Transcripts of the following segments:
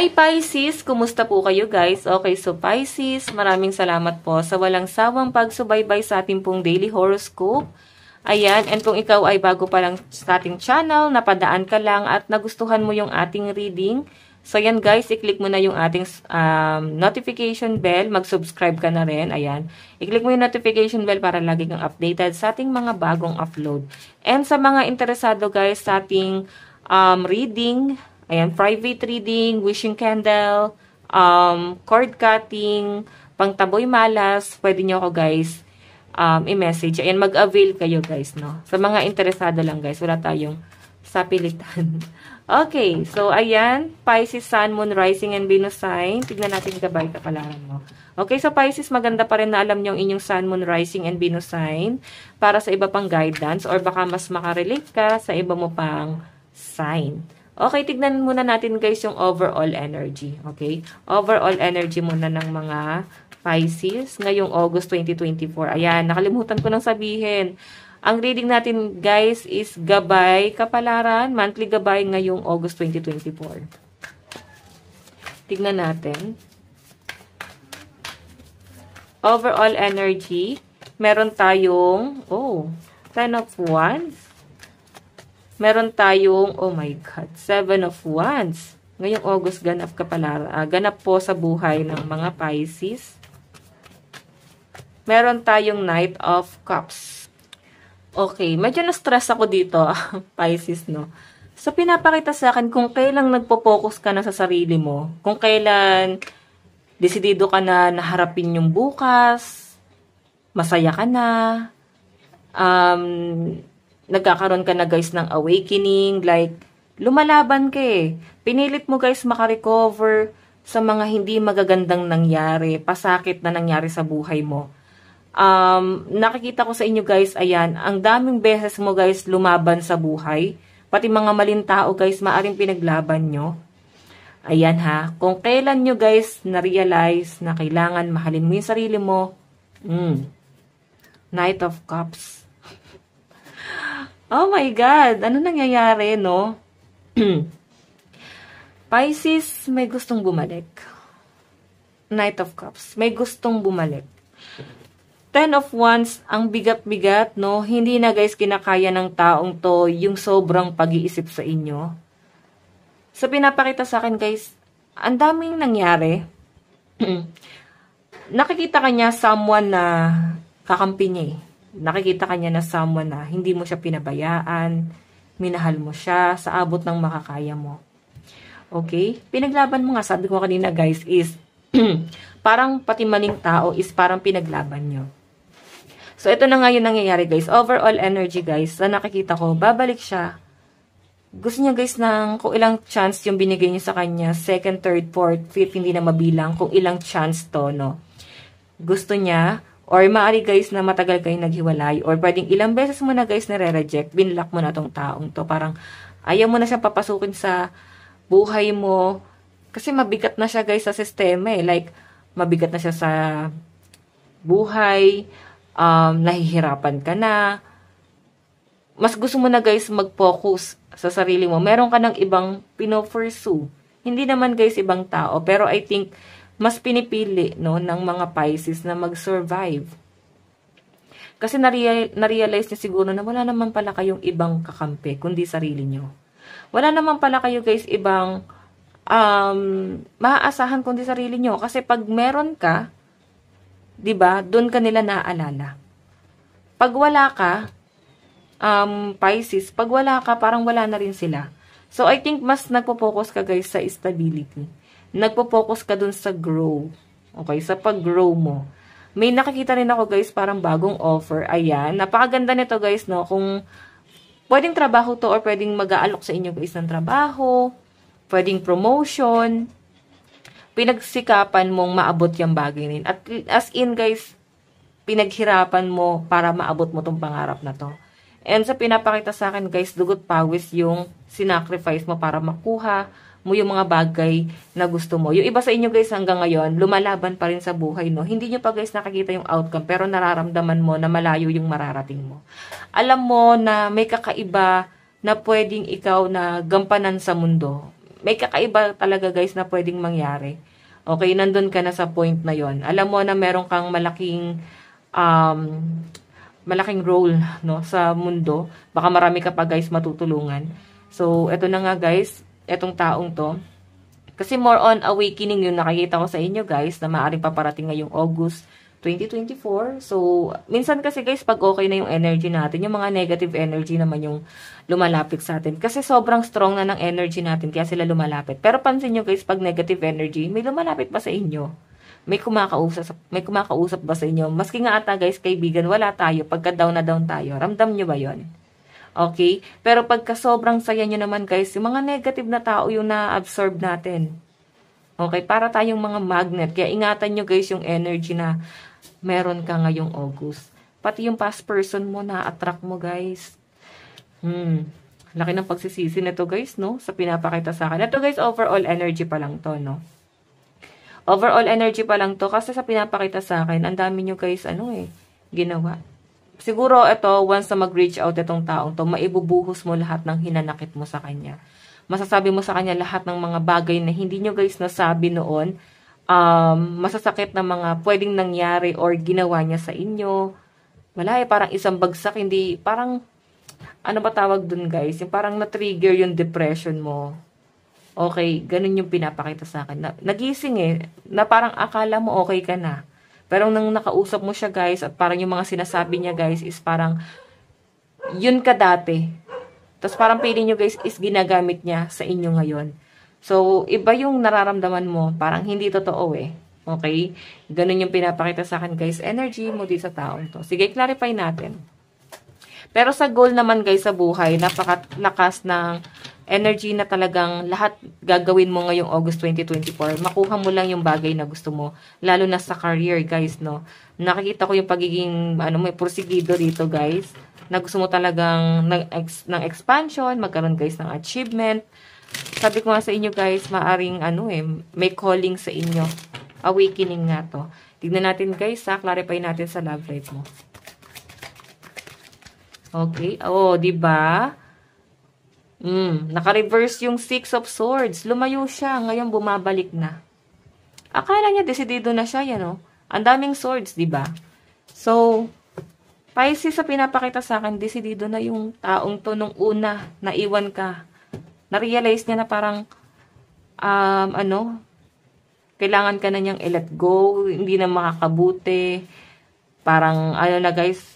Hi Pisces! Kumusta po kayo guys? Okay, so Pisces, maraming salamat po sa walang sawang pagsubaybay sa ating pong daily horoscope. Ayan, and kung ikaw ay bago pa lang sa ating channel, napadaan ka lang at nagustuhan mo yung ating reading, so yan guys, i-click mo na yung ating notification bell, mag-subscribe ka na rin, ayan. I-click mo yung notification bell para lagi kang updated sa ating mga bagong upload. And sa mga interesado guys sa ating reading, ayan, private reading, wishing candle, cord cutting, pangtaboy malas, pwede nyo ako guys i-message. Ayan, mag-avail kayo guys, no? Sa mga interesado lang guys, wala tayong sapilitan. Okay, so ayan, Pisces, Sun, Moon, Rising, and Venus sign. Tignan natin gabay kapalaran mo. Okay, so Pisces, maganda pa rin na alam nyo ang inyong Sun, Moon, Rising, and Venus sign para sa iba pang guidance or baka mas makarelate ka sa iba mo pang sign. Okay, tignan muna natin guys yung overall energy. Okay? Overall energy muna ng mga Pisces ngayong August 2024. Ayan, nakalimutan ko nang sabihin. Ang reading natin guys is gabay kapalaran, monthly gabay ngayong August 2024. Tignan natin. Overall energy, meron tayong, 10 of Wands. Meron tayong, oh my God, 7 of Wands. Ngayong August, ganap po sa buhay ng mga Pisces. Meron tayong Knight of Cups. Okay, medyo na-stress ako dito, Pisces, no? So, pinapakita sa akin kung kailan nagpo-focus ka na sa sarili mo, kung kailan desidido ka na naharapin yung bukas, masaya ka na, nagkakaroon ka na guys ng awakening, like, lumalaban ka eh. Pinilit mo guys makarecover sa mga hindi magagandang nangyari, pasakit na nangyari sa buhay mo. Nakikita ko sa inyo guys, ayan, ang daming beses mo guys lumaban sa buhay, pati mga maling tao guys, maaring pinaglaban nyo. Ayan ha, kung kailan nyo guys na-realize na kailangan mahalin mo yung sarili mo, Knight of Cups. Oh my God! Ano nangyayari, no? Pisces, may gustong bumalik. Knight of Cups, may gustong bumalik. 10 of Wands, ang bigat-bigat, no? Hindi na guys kinakaya ng taong to yung sobrang pag-iisip sa inyo. So, pinapakita sa akin guys, ang daming nangyari. Nakikita kanya someone na kakampi niya eh. Nakikita kanya na someone na hindi mo siya pinabayaan, minahal mo siya sa abot ng makakaya mo. Okay? Pinaglaban mo nga, sabi ko kanina guys, is parang pati maling tao is parang pinaglaban nyo. So, ito na nga yung nangyayari guys. Overall energy guys, na nakikita ko, babalik siya. Gusto niya guys ng kung ilang chance yung binigay niyo sa kanya, second, third, fourth, fifth, hindi na mabilang kung ilang chance to, no? Gusto niya, or maaari guys na matagal kayo naghiwalay, or pwedeng ilang beses mo na guys nare-reject, binlock mo na tong taong to, parang ayaw mo na siyang papasukin sa buhay mo, kasi mabigat na siya guys sa sistema eh, like, mabigat na siya sa buhay, nahihirapan ka na, mas gusto mo na guys mag-focus sa sarili mo, meron ka ng ibang pino-pursue, hindi naman guys ibang tao, pero I think, mas pinipili no, ng mga Pisces na mag-survive. Kasi na-realize niya siguro na wala naman pala kayong ibang kakampi, kundi sarili nyo. Wala naman pala kayo guys ibang maaasahan kundi sarili nyo. Kasi pag meron ka, 'di ba, doon ka nila naaalala. Pag wala ka, Pisces, pag wala ka, parang wala na rin sila. So, I think mas nagpo-focus ka guys sa stability. Nagpo-focus ka dun sa grow. Okay, sa pag-grow mo. May nakikita rin ako guys, parang bagong offer. Ayan, napakaganda nito guys, no? Kung pwedeng trabaho to or pwedeng mag-aalok sa inyo guys ng trabaho, pwedeng promotion, pinagsikapan mong maabot yung bagay nila. At as in guys, pinaghirapan mo para maabot mo tong pangarap na to. And sa pinapakita sa akin guys, dugot pawis yung sinacrifice mo para makuha mo yung mga bagay na gusto mo. Yung iba sa inyo guys hanggang ngayon, lumalaban pa rin sa buhay, no? Hindi nyo pa guys nakikita yung outcome, pero nararamdaman mo na malayo yung mararating mo. Alam mo na may kakaiba na pwedeng ikaw na gampanan sa mundo. may kakaiba talaga guys na pwedeng mangyari. Okay, nandun ka na sa point na yon. Alam mo na meron kang um, malaking role no sa mundo. Baka marami ka pa guys matutulungan. So, eto na nga guys, etong taong to. Kasi more on awakening yung nakikita ko sa inyo guys na maaaring paparating ngayong August 2024. So, minsan kasi guys, pag okay na yung energy natin, yung mga negative energy naman yung lumalapit sa atin. Kasi sobrang strong na ng energy natin, kaya sila lumalapit. Pero pansin nyo guys, pag negative energy, may lumalapit ba sa inyo? May kumakausap ba sa inyo? Maski nga ata guys, kaibigan, wala tayo. Pagka down na down tayo, ramdam nyo ba yon? Okay? Pero pagka sobrang saya nyo naman guys, yung mga negative na tao yung na-absorb natin. Okay? Para tayong mga magnet. Kaya ingatan nyo guys yung energy na meron ka ngayong August. Pati yung past person mo na-attract mo guys. Laki ng pagsisisi nito guys, no? Sa pinapakita sa akin. Ito guys, overall energy pa lang to, no? Overall energy pa lang to kasi sa pinapakita sa akin, ang dami nyo guys, ginawa. Siguro ito, once na mag-reach out itong taong to, maibubuhos mo lahat ng hinanakit mo sa kanya. Masasabi mo sa kanya lahat ng mga bagay na hindi nyo guys nasabi noon, masasakit na mga pwedeng nangyari or ginawa niya sa inyo. Wala parang isang bagsak, hindi, parang, ano ba tawag dun guys? Yung parang na-trigger yung depression mo. Okay, ganun yung pinapakita sa akin. Nagising na parang akala mo okay ka na. Pero nang nakausap mo siya guys, at parang yung mga sinasabi niya guys is parang, yun ka dati. Tapos parang feeling nyo guys is ginagamit niya sa inyo ngayon. So, iba yung nararamdaman mo, parang hindi totoo Okay? Ganun yung pinapakita sa akin guys, energy mo di sa taong to. Sige, clarify natin. Pero sa goal naman guys sa buhay, napakalakas ng energy na talagang lahat gagawin mo ngayong August 2024. Makuha mo lang yung bagay na gusto mo. Lalo na sa career guys, no? Nakikita ko yung pagiging, may porsigido dito guys. Na gusto mo talagang ng expansion, magkaroon guys ng achievement. Sabi ko nga sa inyo guys, maaring may calling sa inyo. Awakening nga to. Tignan natin guys, clarify natin sa love life mo. Okay, di ba? Naka-reverse yung Six of Swords. Lumayo siya, ngayon bumabalik na. Akala niya desidido na siya, Ang daming swords, di ba? So, Pisces sa pinapakita sa akin, desidido na yung taong to nung una, naiwan ka. Na-realize niya na parang, kailangan ka na niyang i-let go, hindi na makakabuti. Parang, na guys,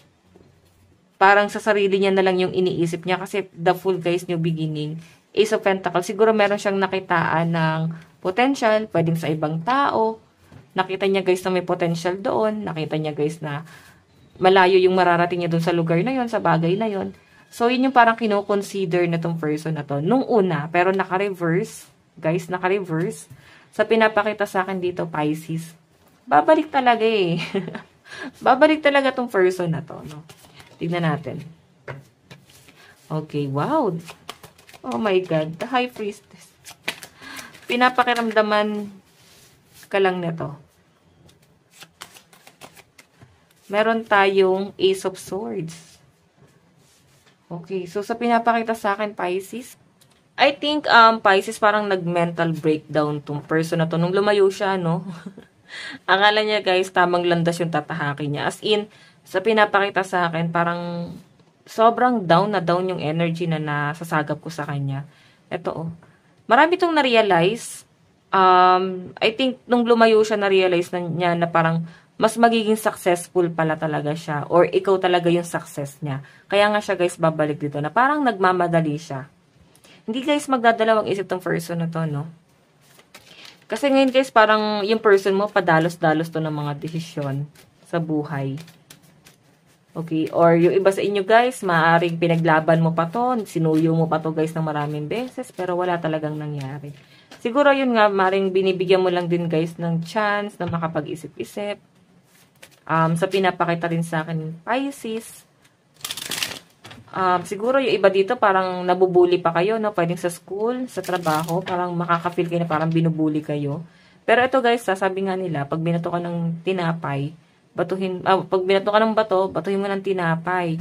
parang sa sarili niya na lang yung iniisip niya kasi the full guys new beginning. Ace of Pentacles, siguro meron siyang nakitaan ng potential, pwedeng sa ibang tao. Nakita niya guys na may potential doon. Nakita niya guys na malayo yung mararating niya doon sa lugar na yon, sa bagay na yon. So, yun yung parang kino-consider na tong person na to. Nung una, pero naka-reverse. Guys, naka-reverse. Sa pinapakita sa akin dito, Pisces. Babalik talaga Babalik talaga tong person na to, no? Tignan natin. Okay, wow. Oh my God, the High Priestess. Pinapakiramdaman ka lang nito. Meron tayong Ace of Swords. Okay, so sa pinapakita sa akin, Pisces, I think Pisces parang nag-mental breakdown tong person na to. Nung lumayo siya, no? Akala niya guys, tamang landas yung tatahakin niya. As in, sa pinapakita sa akin, parang sobrang down na down yung energy na nasasagap ko sa kanya. Ito, marami itong na-realize. I think, nung lumayo siya, na-realize niya na parang mas magiging successful pala talaga siya. Or ikaw talaga yung success niya. Kaya nga siya, guys, babalik dito na parang nagmamadali siya. Hindi, guys, magdadalawang isip tong person na to, no? Kasi ngayon, guys, parang yung person mo, padalos-dalos to ng mga desisyon sa buhay. Okay, or yung iba sa inyo guys, maaaring pinaglaban mo pa to, sinuyo mo pa to guys ng maraming beses, pero wala talagang nangyari. Siguro yun nga, maaaring binibigyan mo lang din guys ng chance na makapag-isip-isip. Sa pinapakita rin sa akin, Pisces. Siguro yung iba dito parang nabubuli pa kayo, no? Pwedeng sa school, sa trabaho, parang makaka-feel kayo na parang binubuli kayo. Pero ito guys, sasabi nga nila, pag binato ka ng tinapay, pag binato ka ng bato, batuhin mo ng tinapay.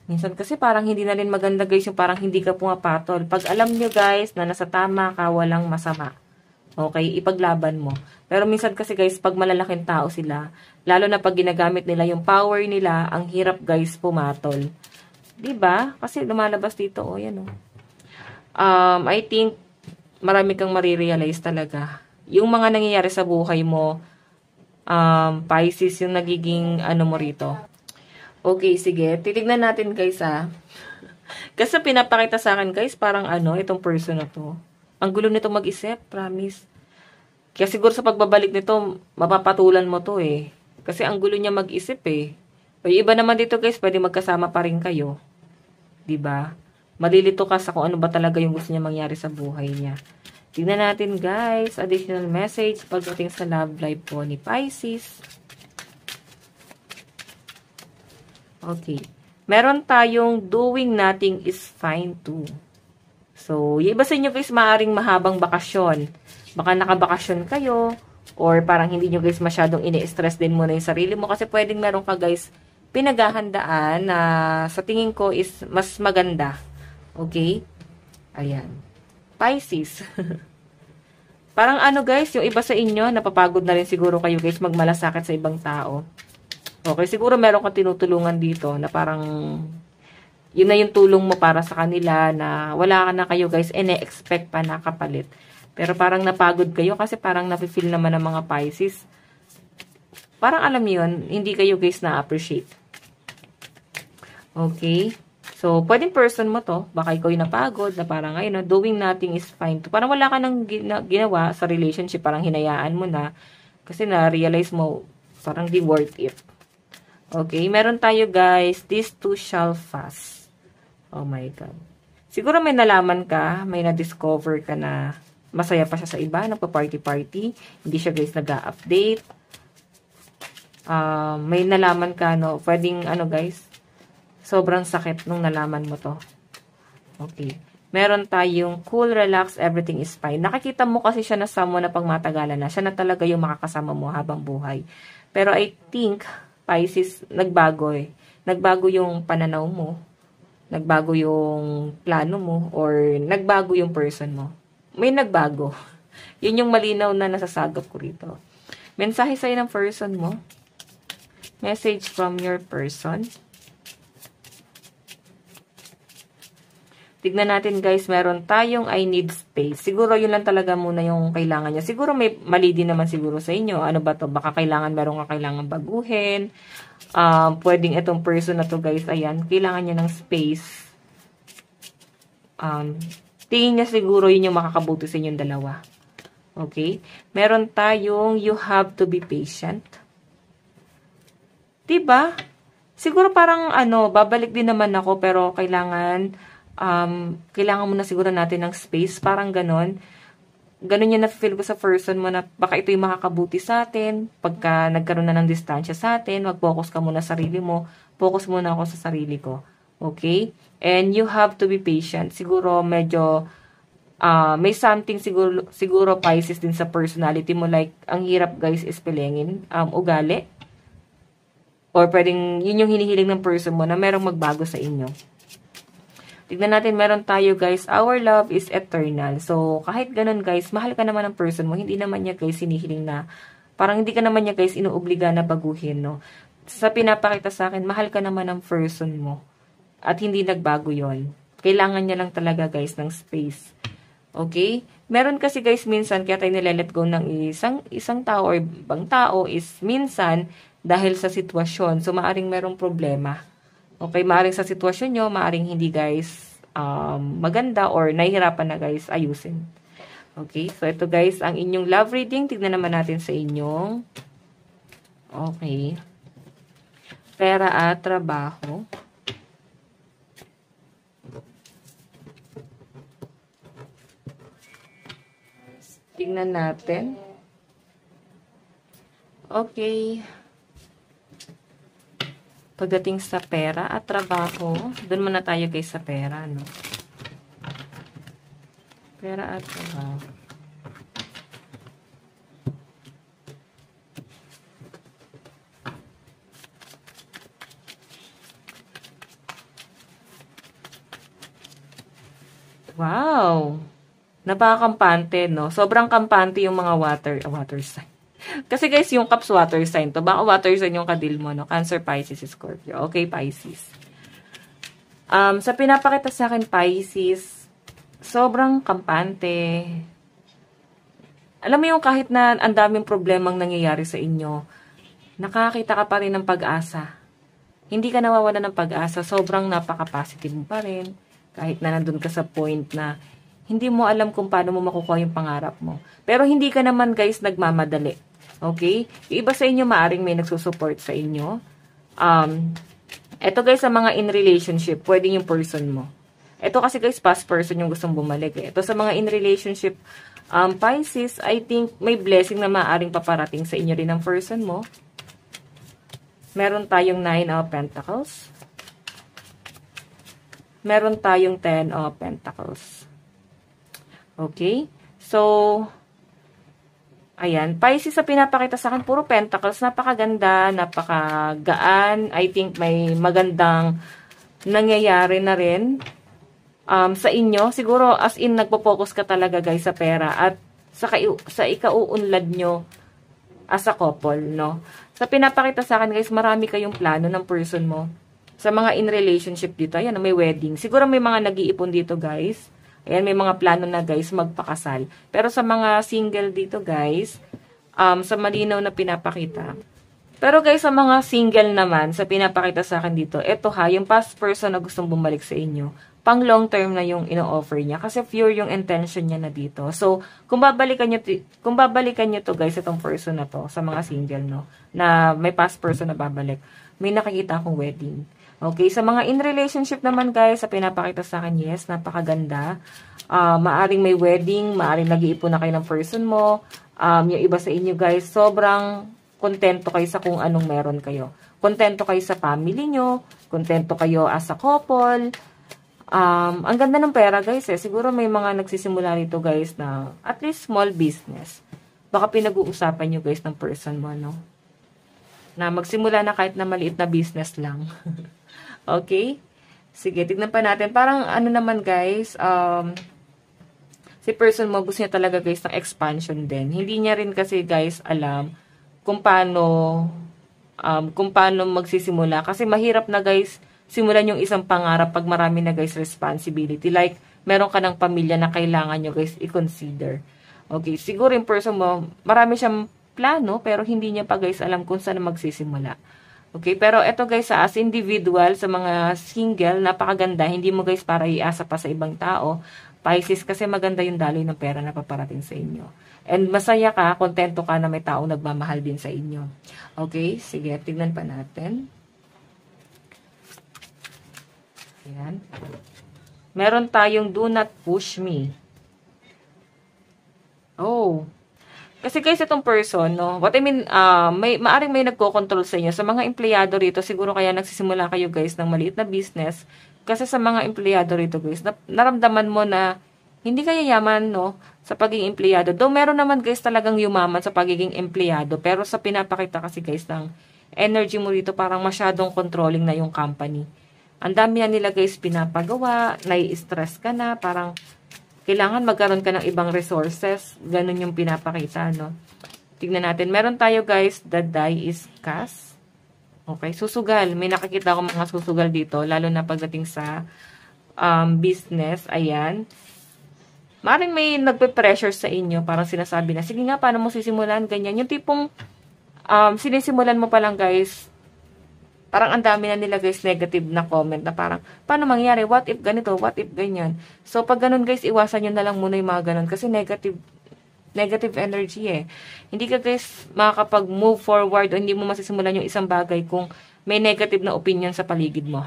Minsan kasi parang hindi na rin maganda guys yung parang hindi ka pumapatol. Pag alam nyo guys na nasa tama ka, walang masama. Okay, ipaglaban mo. Pero minsan kasi guys, pag malalaking tao sila, lalo na pag ginagamit nila yung power nila, ang hirap guys pumatol. 'Di ba? Kasi lumalabas dito, oh, yan oh. I think marami kang marirealize talaga. Yung mga nangyayari sa buhay mo, Pisces yung nagiging ano mo rito. Okay, sige. Titignan natin guys Kasi pinapakita sa akin guys, parang ano, itong person na to. Ang gulo nito mag-isip, promise. Kaya siguro sa pagbabalik nito, mapapatulan mo to eh. Kasi ang gulo niya mag-isip eh. O yung iba naman dito guys, pwede magkasama pa rin kayo. 'Di ba? Malilito ka sa kung ano ba talaga yung gusto niya mangyari sa buhay niya. Tingnan natin guys, additional message pagdating sa love life po ni Pisces. Okay. Meron tayong doing nothing is fine too. So, yung iba sa inyo guys, maaring mahabang bakasyon. Baka nakabakasyon kayo, or parang hindi nyo guys masyadong ini-stress din muna yung sarili mo. Kasi pwedeng meron ka guys pinaghahandaan na sa tingin ko is mas maganda. Okay? Ayan. Pisces. Parang ano guys, yung iba sa inyo, napapagod na rin siguro kayo guys magmalasakit sa ibang tao. Okay, siguro meron kang tinutulungan dito na parang yun na yung tulong mo para sa kanila na wala ka na kayo guys ine-expect pa na kapalit. Pero parang napagod kayo kasi parang nafe-feel naman ng mga Pisces. Parang alam yun, hindi kayo guys na-appreciate. Okay? So, pwedeng person mo to. Baka ikaw yung napagod na parang ayun, doing nothing is fine to. Parang wala ka nang ginawa sa relationship, parang hinayaan mo na kasi na-realize mo parang di worth it. Okay? Meron tayo guys, this too shall pass. Oh my God. Siguro may nalaman ka, may na-discover ka na masaya pa siya sa iba, nagpa-party-party. Hindi siya guys nag-update. May nalaman ka, no? Pwedeng, ano guys, sobrang sakit nung nalaman mo to. Okay. Meron tayong cool, relax, everything is fine. Nakikita mo kasi siya na someone na pangmatagalan na. Siya na talaga yung makakasama mo habang buhay. Pero I think, Pisces, nagbago eh. Nagbago yung pananaw mo. Nagbago yung plano mo. Or nagbago yung person mo. May nagbago. Yun yung malinaw na nasasagap ko rito. Mensahe sa'yo ng person mo. Message from your person. Tignan natin guys, meron tayong I need space. Siguro yun lang talaga muna yung kailangan niya. Siguro may mali din naman siguro sa inyo. Ano ba to? Baka meron ka kailangan baguhin. Pwedeng itong person na to guys, ayan, kailangan niya ng space. Tingin niya siguro yun yung makakabuti sa inyong dalawa. Okay? Meron tayong you have to be patient. Diba? Siguro parang babalik din naman ako pero kailangan mo na siguro natin ng space. Parang ganon. Ganon yung na-feel ko sa person mo na baka ito yung makakabuti sa atin. Pagka nagkaroon na ng distansya sa atin, mag-focus ka muna sa sarili mo. Focus muna ako sa sarili ko. Okay? And you have to be patient. Siguro medyo may something siguro Pisces din sa personality mo. Like, ang hirap guys ispelengin. Ugali. Or pwedeng yun yung hinihiling ng person mo na merong magbago sa inyo. Tignan natin, meron tayo guys, our love is eternal. So, kahit ganun guys, mahal ka naman ng person mo. Hindi naman niya guys hinihiling na, parang hindi ka naman niya guys inuobliga na baguhin, no? Sa pinapakita sa akin, mahal ka naman ng person mo. At hindi nagbago yon. Kailangan niya lang talaga guys ng space. Okay? Meron kasi guys minsan, kaya tayo nilelet go ng isang tao or ibang tao is minsan dahil sa sitwasyon. So, maaring merong problema. Okay? Maaring sa sitwasyon nyo, maaring hindi guys maganda or nahihirapan na guys ayusin. Okay? So, ito guys, ang inyong love reading. Tignan naman natin sa inyong pera at trabaho. Tingnan natin. Okay. Pagdating sa pera at trabaho, doon muna tayo guys sa pera, no? Pera at trabaho. Wow! Napakakampante, no? Sobrang kampante yung mga water sign. Kasi guys, yung cups water sign to. Baka water sign yung kadil mo, no? Cancer, Pisces, Scorpio. Okay, Pisces. Sa pinapakita sa akin, Pisces, sobrang kampante. Alam mo yung kahit na ang daming problemang nangyayari sa inyo, nakakita ka pa rin ng pag-asa. Hindi ka nawawala ng pag-asa. Sobrang napaka-positive mo pa rin. Kahit na nandun ka sa point na hindi mo alam kung paano mo makukuha yung pangarap mo. Pero hindi ka naman guys nagmamadali. Okay? Yung iba sa inyo maaring may nagsusupport sa inyo. Ito guys sa mga in relationship, pwedeng yung person mo. Ito kasi guys past person yung gustong bumalik. Ito sa mga in relationship, Pisces, I think may blessing na maaring paparating sa inyo rin ng person mo. Meron tayong 9 of Pentacles. Meron tayong 10 of Pentacles. Okay? So, ayan. Pisces sa pinapakita sa akin, puro Pentacles. Napakaganda, napakagaan. I think may magandang nangyayari na rin sa inyo. Siguro, as in, nagpo-focus ka talaga, guys, sa pera. At sa ikauunlad nyo as a couple, no? Sa pinapakita sa akin, guys, marami kayong plano ng person mo. Sa mga in relationship dito, ayan, may wedding. Siguro may mga nag-iipon dito, guys. Ayan, may mga plano na guys magpakasal. Pero sa mga single dito guys, sa malinaw na pinapakita. Pero guys, sa mga single naman, sa pinapakita sa akin dito, eto ha, yung past person na gustong bumalik sa inyo, pang long term na yung ino-offer niya. Kasi pure yung intention niya na dito. So, kung babalikan nyo to guys, itong person na to, sa mga single, no, na may past person na babalik, may nakikita akong wedding. Okay, sa mga in relationship naman guys, sa pinapakita sa akin, yes, napakaganda. Maaring may wedding, maaring nag-iipon na kayo ng person mo. Yung iba sa inyo guys, sobrang kontento kayo sa kung anong meron kayo. Kontento kayo sa family nyo, kontento kayo as a couple. Ang ganda ng pera guys siguro may mga nagsisimula nito guys na at least small business. Baka pinag-uusapan nyo guys ng person mo, no? Na magsimula na kahit na maliit na business lang. Okay? Sige, tignan pa natin. Parang ano naman guys, si person mo gusto niya talaga guys ng expansion din. Hindi niya rin kasi guys alam kung paano magsisimula. Kasi mahirap na guys simulan yung isang pangarap pag marami na guys responsibility. Like, meron ka ng pamilya na kailangan nyo guys i-consider. Okay, siguro yung person mo, marami siyang plano pero hindi niya pa guys alam kung saan magsisimula. Okay, pero eto guys, as individual, sa mga single, napakaganda. Hindi mo guys para iasa pa sa ibang tao. Pisces, kasi maganda yung daloy ng pera na paparating sa inyo. And masaya ka, kontento ka na may taong nagmamahal din sa inyo. Okay, sige, tignan pa natin. Ayan. Meron tayong do not push me. Oh, kasi guys, itong person, no, what I mean, maaring may nagko-control sa inyo. Sa mga empleyado rito, siguro kaya nagsisimula kayo guys ng maliit na business. Kasi sa mga empleyado rito guys, naramdaman mo na hindi kayo yaman, no, sa pagiging empleyado. Though meron naman guys talagang yumaman sa pagiging empleyado. Pero sa pinapakita kasi guys ng energy mo rito, parang masyadong controlling na yung company. Ang dami na nila guys pinapagawa, nai-stress ka na, parang kailangan magkaroon ka ng ibang resources. Ganun yung pinapakita, no? Tignan natin. Meron tayo, guys, the die is cast. Okay, susugal. May nakikita ako mga susugal dito, lalo na pagdating sa business. Ayan. Maring may nagpe-pressure sa inyo, parang sinasabi na, sige nga, paano mo sisimulan? Ganyan. Yung tipong sinisimulan mo pa lang, guys, parang ang dami na nila guys negative na comment na parang, paano mangyari? What if ganito? What if ganyan? So, pag ganun guys, iwasan nyo na lang muna yung mga ganun kasi negative energy eh. Hindi ka guys makakapag-move forward o hindi mo masisimulan yung isang bagay kung may negative na opinion sa paligid mo.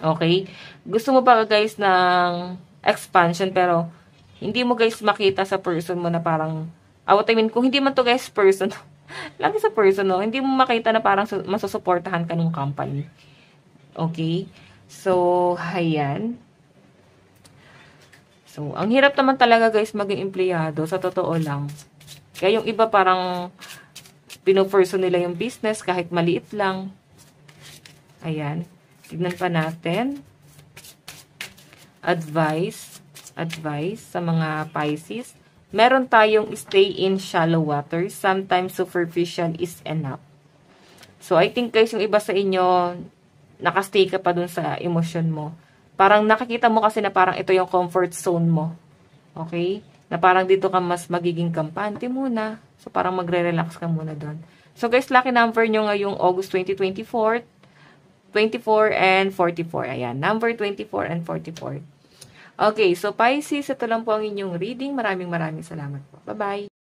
Okay? Gusto mo ba guys ng expansion pero hindi mo guys makita sa person mo na parang, what I mean, kung hindi man to guys person, lagi sa person, no? Hindi mo makita na parang masusuportahan ka ng company. Okay? So, ayan. So, ang hirap naman talaga guys maging empleyado, sa totoo lang. Kaya yung iba parang pino-pursue nila yung business kahit maliit lang. Ayan. Tignan pa natin. Advice. advice sa mga Pisces. Meron tayong stay in shallow water. Sometimes superficial is enough. So, I think guys, yung iba sa inyo, nakastay ka pa dun sa emosyon mo. Parang nakikita mo kasi na parang ito yung comfort zone mo. Okay? Na parang dito ka mas magiging kampante muna. So, parang magre-relax ka muna dun. So, guys, lucky number nyo ngayong August 2024, 24 and 44. Ayan, number 24 and 44. Okay, so Pisces, ito lang po ang inyong reading. Maraming salamat po. Bye-bye!